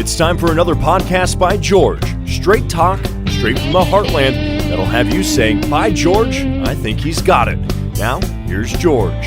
It's time for another podcast by George. Straight talk, straight from the heartland, that'll have you saying, "By George, I think he's got it." Now, here's George.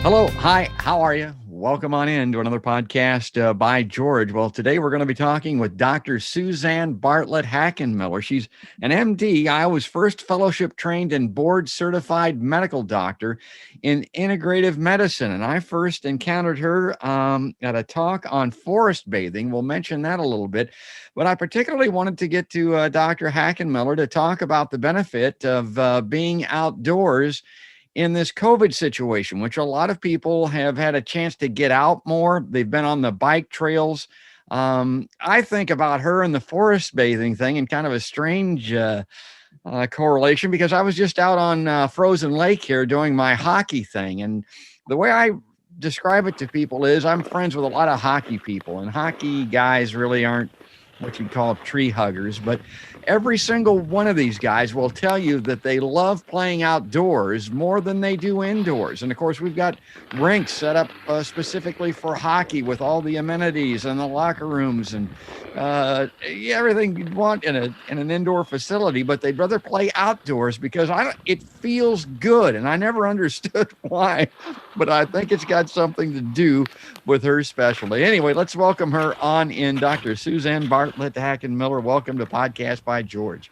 Hello, hi, how are you? Welcome on in to another podcast by George. Well, today we're going to be talking with Dr. Suzanne Bartlett Hackenmiller. She's an MD. I was first fellowship trained and board certified medical doctor in integrative medicine. And I first encountered her at a talk on forest bathing. We'll mention that a little bit. But I particularly wanted to get to Dr. Hackenmiller to talk about the benefit of being outdoors in this COVID situation, which a lot of people have had a chance to get out more. They've been on the bike trails. I think about her and the forest bathing thing in kind of a strange correlation, because I was just out on Frozen Lake here doing my hockey thing. And the way I describe it to people is I'm friends with a lot of hockey people, and hockey guys really aren't what you'd call tree huggers, but every single one of these guys will tell you that they love playing outdoors more than they do indoors. And of course, we've got rinks set up specifically for hockey with all the amenities and the locker rooms and everything you'd want in an indoor facility, but they'd rather play outdoors because it feels good. And I never understood why, but I think it's got something to do with her specialty. Anyway, let's welcome her on in, Dr. Suzanne Bartlett Hackenmiller. Welcome to Podcast by George.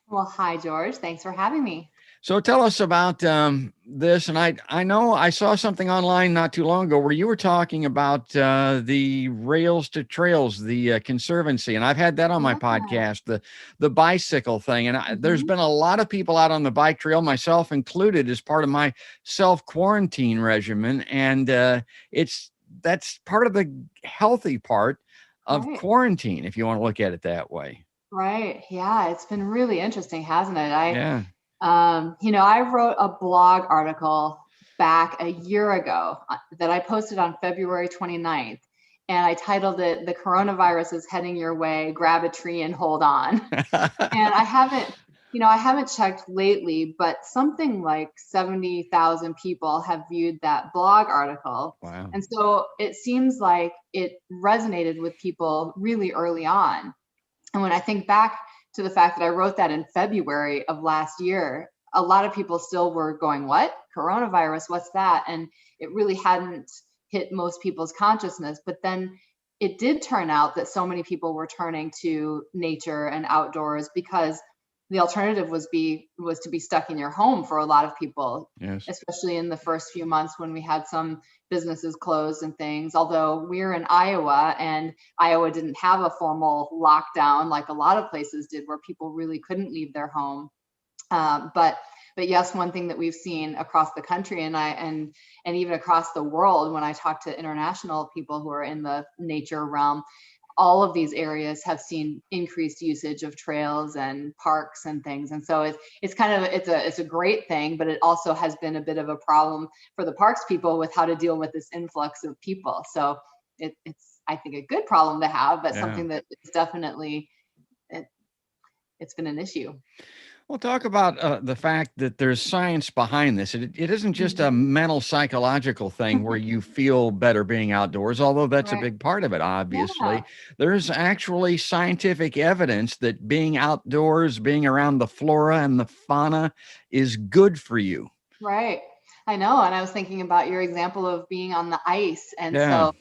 Well, hi, George. Thanks for having me. So tell us about this. And I know I saw something online not too long ago where you were talking about the Rails to Trails, the Conservancy. And I've had that on my podcast, the bicycle thing. And there's been a lot of people out on the bike trail, myself included, as part of my self-quarantine regimen. And that's part of the healthy part of quarantine, if you want to look at it that way. Right. Yeah. It's been really interesting, hasn't it? Yeah. I wrote a blog article back a year ago that I posted on February 29th, and I titled it, "The Coronavirus is Heading Your Way, Grab a Tree and Hold On." And I haven't checked lately, but something like 70,000 people have viewed that blog article. Wow. And so it seems like it resonated with people really early on. And when I think back to the fact that I wrote that in February of last year, a lot of people still were going, "What? Coronavirus? What's that?" And it really hadn't hit most people's consciousness. But then it did turn out that so many people were turning to nature and outdoors because the alternative was to be stuck in your home for a lot of people, Yes. especially in the first few months when we had some businesses closed and things. Although we're in Iowa, and Iowa didn't have a formal lockdown like a lot of places did, where people really couldn't leave their home. But yes, one thing that we've seen across the country and even across the world, when I talk to international people who are in the nature realm, all of these areas have seen increased usage of trails and parks and things. And so it's a great thing, but it also has been a bit of a problem for the parks people with how to deal with this influx of people. So it's, I think, a good problem to have, but something that is definitely, it's been an issue. Well, talk about the fact that there's science behind this. It isn't just a mental psychological thing where you feel better being outdoors, although that's a big part of it, obviously. Yeah. There's actually scientific evidence that being outdoors, being around the flora and the fauna is good for you. Right. I know. And I was thinking about your example of being on the ice. And so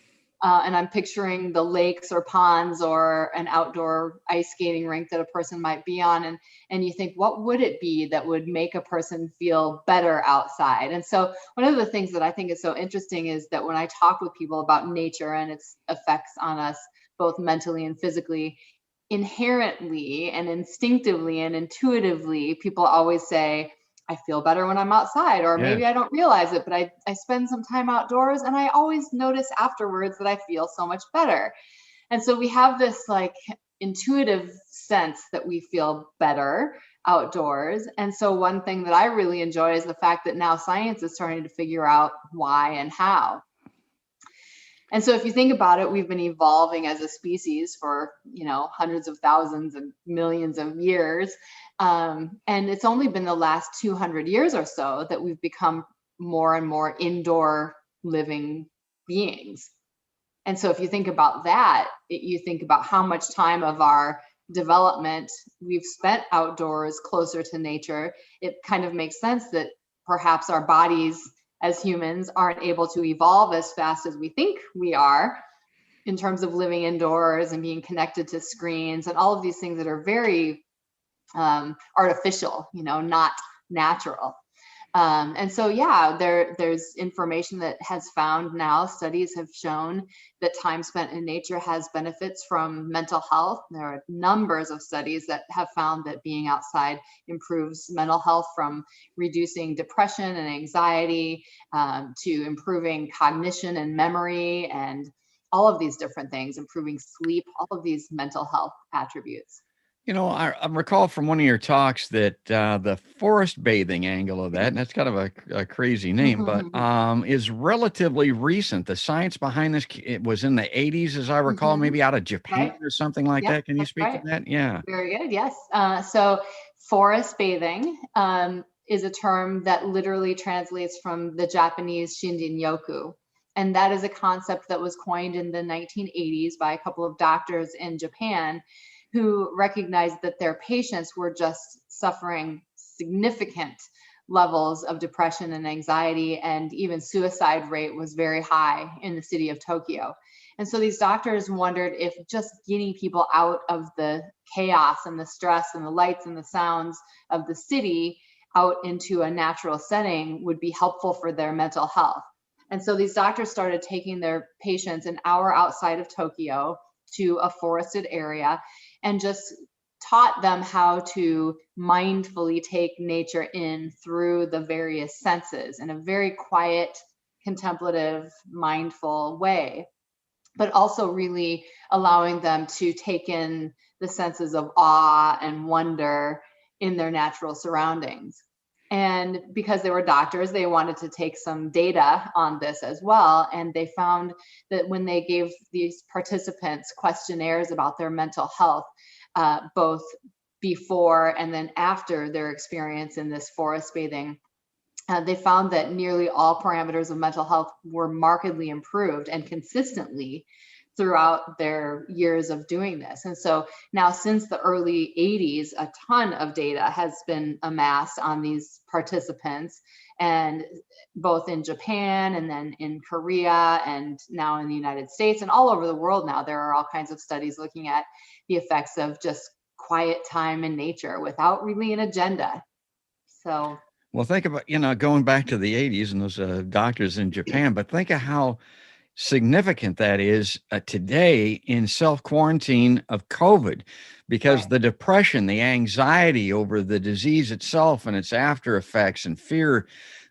and I'm picturing the lakes or ponds or an outdoor ice skating rink that a person might be on. And you think, what would it be that would make a person feel better outside? And so one of the things that I think is so interesting is that when I talk with people about nature and its effects on us, both mentally and physically, inherently and instinctively and intuitively, people always say, "I feel better when I'm outside," or maybe I don't realize it, but I spend some time outdoors and I always notice afterwards that I feel so much better. And so we have this like intuitive sense that we feel better outdoors. And so one thing that I really enjoy is the fact that now science is starting to figure out why and how. And so if you think about it, we've been evolving as a species for, hundreds of thousands and millions of years. And it's only been the last 200 years or so that we've become more and more indoor living beings. And so if you think about that, you think about how much time of our development we've spent outdoors closer to nature. It kind of makes sense that perhaps our bodies as humans aren't able to evolve as fast as we think we are in terms of living indoors and being connected to screens and all of these things that are very artificial, not natural. And so, yeah, there's information that has found now, studies have shown that time spent in nature has benefits from mental health. There are numbers of studies that have found that being outside improves mental health, from reducing depression and anxiety to improving cognition and memory and all of these different things, improving sleep, all of these mental health attributes. I recall from one of your talks that the forest bathing angle of that, and that's kind of a crazy name, but is relatively recent. The science behind this, it was in the 80s, as I recall, maybe out of Japan or something like that. Can you speak to that? Yeah. Very good. Yes. So forest bathing is a term that literally translates from the Japanese Shinrin-yoku. And that is a concept that was coined in the 1980s by a couple of doctors in Japan who recognized that their patients were just suffering significant levels of depression and anxiety, and even suicide rate was very high in the city of Tokyo. And so these doctors wondered if just getting people out of the chaos and the stress and the lights and the sounds of the city out into a natural setting would be helpful for their mental health. And so these doctors started taking their patients an hour outside of Tokyo to a forested area and just taught them how to mindfully take nature in through the various senses in a very quiet, contemplative, mindful way, but also really allowing them to take in the senses of awe and wonder in their natural surroundings. And because they were doctors, they wanted to take some data on this as well. And they found that when they gave these participants questionnaires about their mental health, both before and then after their experience in this forest bathing, they found that nearly all parameters of mental health were markedly improved and consistently throughout their years of doing this. And so now, since the early 80s, a ton of data has been amassed on these participants, and both in Japan and then in Korea and now in the United States and all over the world now, there are all kinds of studies looking at the effects of just quiet time in nature without really an agenda. So, well, think about, going back to the 80s and those doctors in Japan, but think of how significant that is today in self-quarantine of COVID, because the depression, the anxiety over the disease itself and its after effects, and fear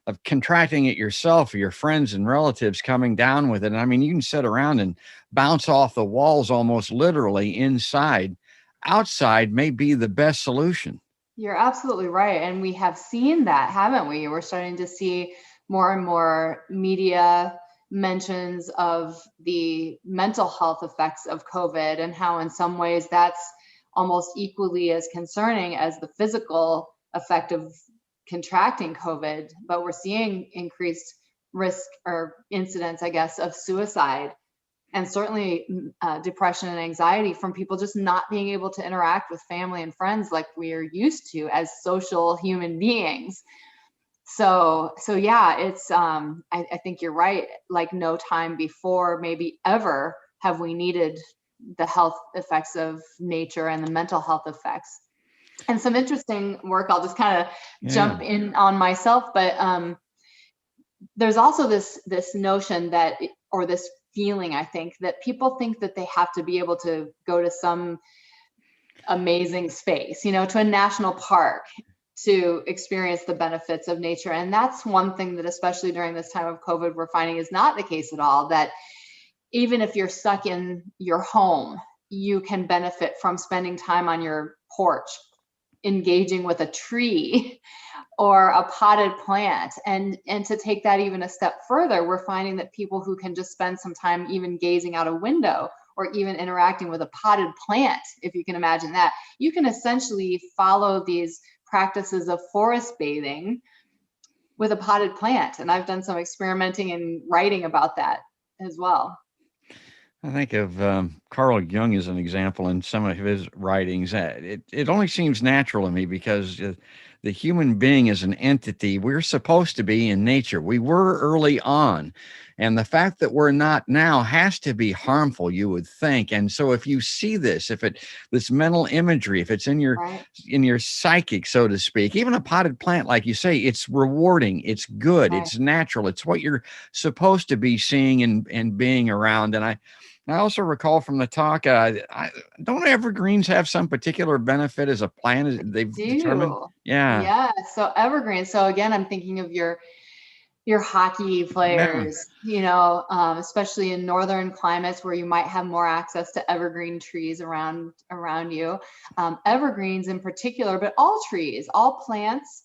of contracting it yourself or your friends and relatives coming down with it. I mean, you can sit around and bounce off the walls almost literally inside. Outside may be the best solution. You're absolutely right. And we have seen that, haven't we? We're starting to see more and more media mentions of the mental health effects of COVID, and how in some ways that's almost equally as concerning as the physical effect of contracting COVID. But we're seeing increased risk or incidence, I guess, of suicide, and certainly depression and anxiety from people just not being able to interact with family and friends like we're used to as social human beings. So yeah, it's I think you're right. Like no time before, maybe ever, have we needed the health effects of nature and the mental health effects. And some interesting work, I'll just kind of jump in on myself, but there's also this notion that, or this feeling, I think, that people think that they have to be able to go to some amazing space, to a national park, to experience the benefits of nature. And that's one thing that, especially during this time of COVID, we're finding is not the case at all, that even if you're stuck in your home, you can benefit from spending time on your porch, engaging with a tree or a potted plant. And to take that even a step further, we're finding that people who can just spend some time even gazing out a window or even interacting with a potted plant, if you can imagine that, you can essentially follow these practices of forest bathing with a potted plant. And I've done some experimenting and writing about that as well. I think of Carl Jung as an example in some of his writings. It only seems natural to me because the human being is an entity. We're supposed to be in nature. We were early on. And the fact that we're not now has to be harmful, you would think. And so if you see this, this mental imagery, if it's in your Right. in your psychic, so to speak, even a potted plant, like you say, it's rewarding, it's good, Right. it's natural, it's what you're supposed to be seeing and being around. And I also recall from the talk, don't evergreens have some particular benefit as a plant? They've determined? Do. Yeah. Yeah. So evergreen. So again, I'm thinking of your hockey Yeah. players, especially in northern climates where you might have more access to evergreen trees around you. Evergreens in particular, but all trees, all plants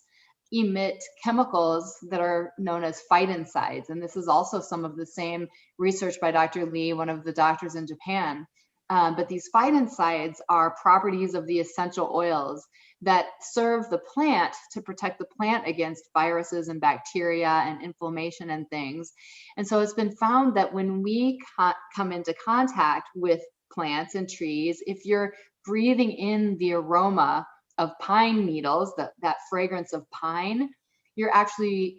emit chemicals that are known as phytoncides. And this is also some of the same research by Dr. Lee, one of the doctors in Japan. But these phytoncides are properties of the essential oils that serve the plant to protect the plant against viruses and bacteria and inflammation and things. And so it's been found that when we come into contact with plants and trees, if you're breathing in the aroma of pine needles, that fragrance of pine, you're actually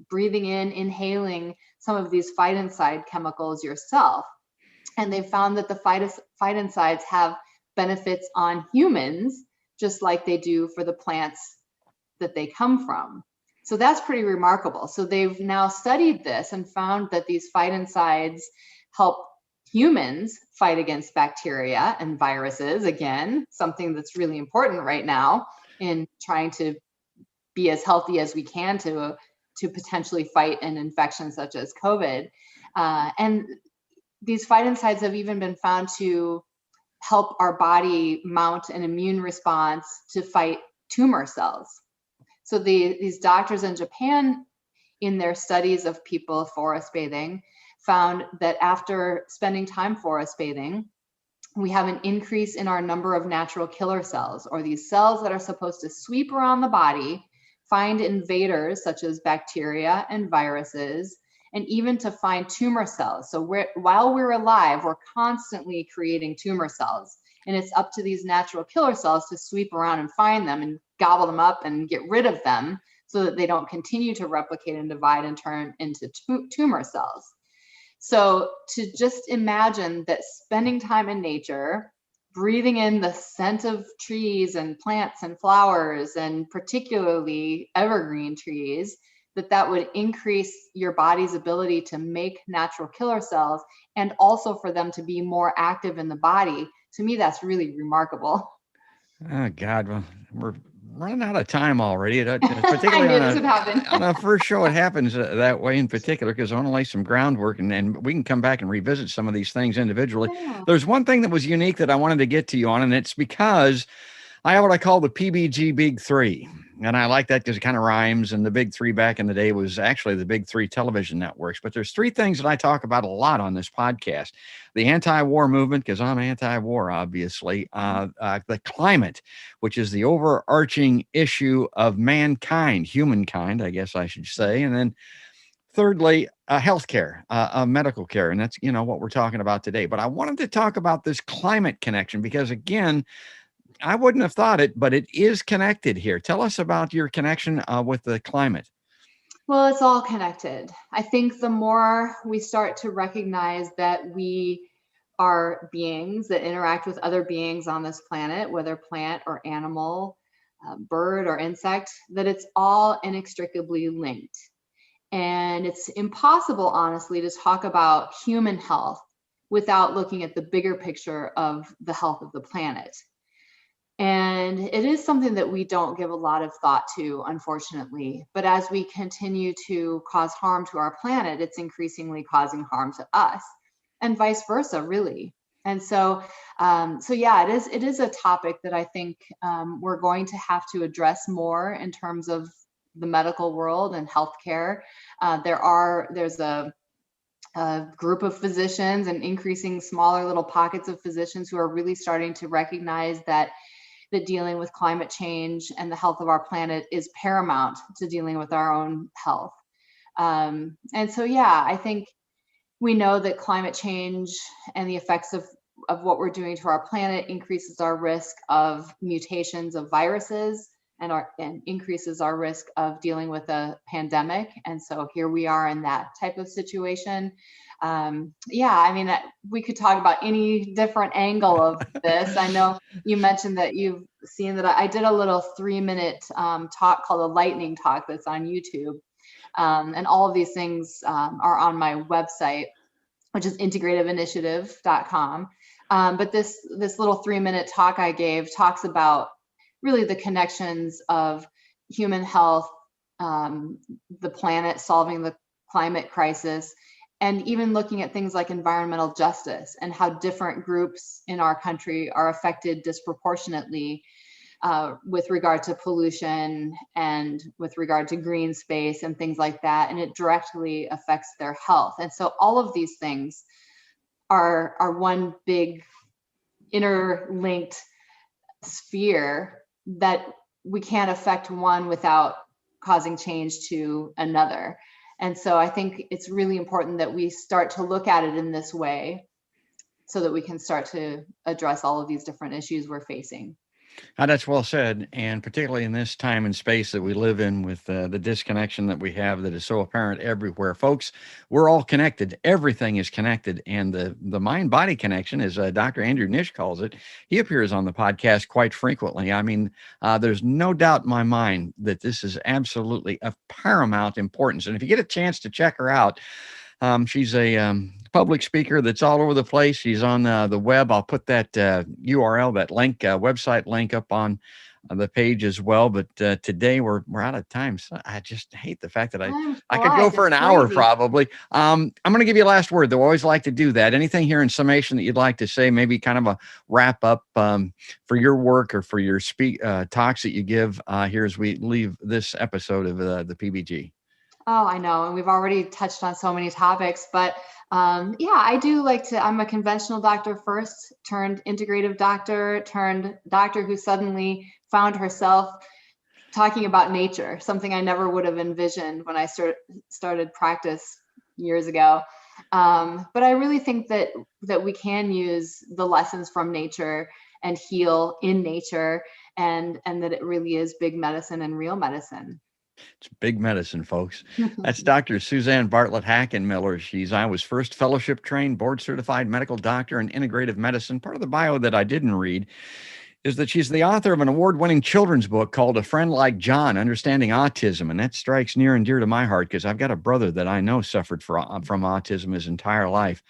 inhaling some of these phytoncide chemicals yourself. And they've found that the phytoncides have benefits on humans, just like they do for the plants that they come from. So that's pretty remarkable. So they've now studied this and found that these phytoncides help humans fight against bacteria and viruses. Again, something that's really important right now in trying to be as healthy as we can to potentially fight an infection such as COVID. And these phytoncides have even been found to help our body mount an immune response to fight tumor cells. So these doctors in Japan, in their studies of people forest bathing, found that after spending time forest bathing, we have an increase in our number of natural killer cells, or these cells that are supposed to sweep around the body, find invaders such as bacteria and viruses, and even to find tumor cells. So while we're alive, we're constantly creating tumor cells. And it's up to these natural killer cells to sweep around and find them and gobble them up and get rid of them so that they don't continue to replicate and divide and turn into tumor cells. So to just imagine that spending time in nature, breathing in the scent of trees and plants and flowers, and particularly evergreen trees, that would increase your body's ability to make natural killer cells and also for them to be more active in the body. To me, that's really remarkable. Oh, God. Well, we're running out of time already. Particularly on a first show, it happens that way in particular, because I want to lay some groundwork and we can come back and revisit some of these things individually. Yeah. There's one thing that was unique that I wanted to get to you on, and it's because I have what I call the PBG Big Three. And I like that because it kind of rhymes. And the Big Three back in the day was actually the Big Three television networks. But there's three things that I talk about a lot on this podcast: the anti-war movement, because I'm anti-war, obviously; the climate, which is the overarching issue of mankind, humankind, I guess I should say; and then thirdly, healthcare, medical care. And that's, what we're talking about today. But I wanted to talk about this climate connection because, again, I wouldn't have thought it, but it is connected here. Tell us about your connection with the climate. Well, it's all connected. I think the more we start to recognize that we are beings that interact with other beings on this planet, whether plant or animal, bird or insect, that it's all inextricably linked. And it's impossible, honestly, to talk about human health without looking at the bigger picture of the health of the planet. And it is something that we don't give a lot of thought to, unfortunately. But as we continue to cause harm to our planet, it's increasingly causing harm to us, and vice versa, really. And so yeah, it is a topic that I think we're going to have to address more in terms of the medical world and healthcare. There's a group of physicians and increasing smaller little pockets of physicians who are really starting to recognize that that dealing with climate change and the health of our planet is paramount to dealing with our own health. And so, yeah, I think we know that climate change and the effects of what we're doing to our planet increases our risk of mutations of viruses and increases our risk of dealing with a pandemic. And so here we are in that type of situation. Yeah, I mean, we could talk about any different angle of this. I know you mentioned that you've seen that I did a little 3-minute talk called a lightning talk that's on YouTube. And all of these things are on my website, which is integrativeinitiative.com. But this little 3-minute talk I gave talks about really the connections of human health, the planet, solving the climate crisis, and even looking at things like environmental justice and how different groups in our country are affected disproportionately with regard to pollution and with regard to green space and things like that. And it directly affects their health. And so all of these things are one big interlinked sphere that we can't affect one without causing change to another. And so I think it's really important that we start to look at it in this way so that we can start to address all of these different issues we're facing. That's well said. And particularly in this time and space that we live in with the disconnection that we have that is so apparent everywhere. Folks, we're all connected. Everything is connected. And the mind-body connection, as Dr. Andrew Nish calls it, he appears on the podcast quite frequently. I mean, there's no doubt in my mind that this is absolutely of paramount importance. And if you get a chance to check her out, she's a public speaker that's all over the place. She's on the web. I'll put that URL, that link, website link up on the page as well. But today we're out of time. So I just hate the fact that I could go for an hour probably. I'm going to give you a last word, though. I always like to do that. Anything here in summation that you'd like to say, maybe kind of a wrap up for your work or for your talks that you give here as we leave this episode of the PBG. Oh, I know. And we've already touched on so many topics, but yeah, I do like to, I'm a conventional doctor first, turned integrative doctor, turned doctor who suddenly found herself talking about nature, something I never would have envisioned when I started practice years ago. But I really think that we can use the lessons from nature and heal in nature, and that it really is big medicine and real medicine. It's big medicine, folks. That's Dr. Suzanne Bartlett Hackenmiller. I was first fellowship trained, board certified medical doctor in integrative medicine. Part of the bio that I didn't read is that she's the author of an award-winning children's book called A Friend Like John, Understanding Autism. And that strikes near and dear to my heart because I've got a brother that I know suffered from autism his entire life.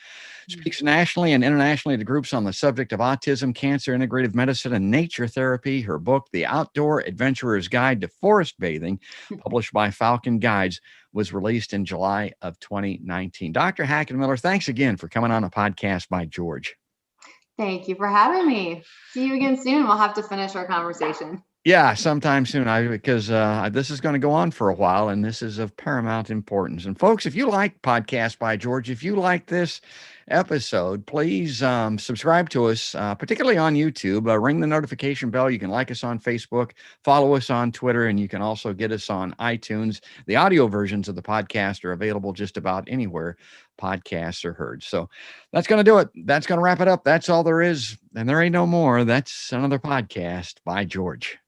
Speaks nationally and internationally to groups on the subject of autism, cancer, integrative medicine, and nature therapy. Her book, The Outdoor Adventurer's Guide to Forest Bathing, published by Falcon Guides, was released in July of 2019. Dr. Hackenmiller, thanks again for coming on a podcast by George. Thank you for having me. See you again soon. We'll have to finish our conversation. Yeah, sometime soon, because this is going to go on for a while, and this is of paramount importance. And folks, if you like Podcast by George, if you like this episode, please subscribe to us, particularly on YouTube. Ring the notification bell. You can like us on Facebook, follow us on Twitter, and you can also get us on iTunes. The audio versions of the podcast are available just about anywhere podcasts are heard. So that's going to do it. That's going to wrap it up. That's all there is. And there ain't no more. That's another podcast by George.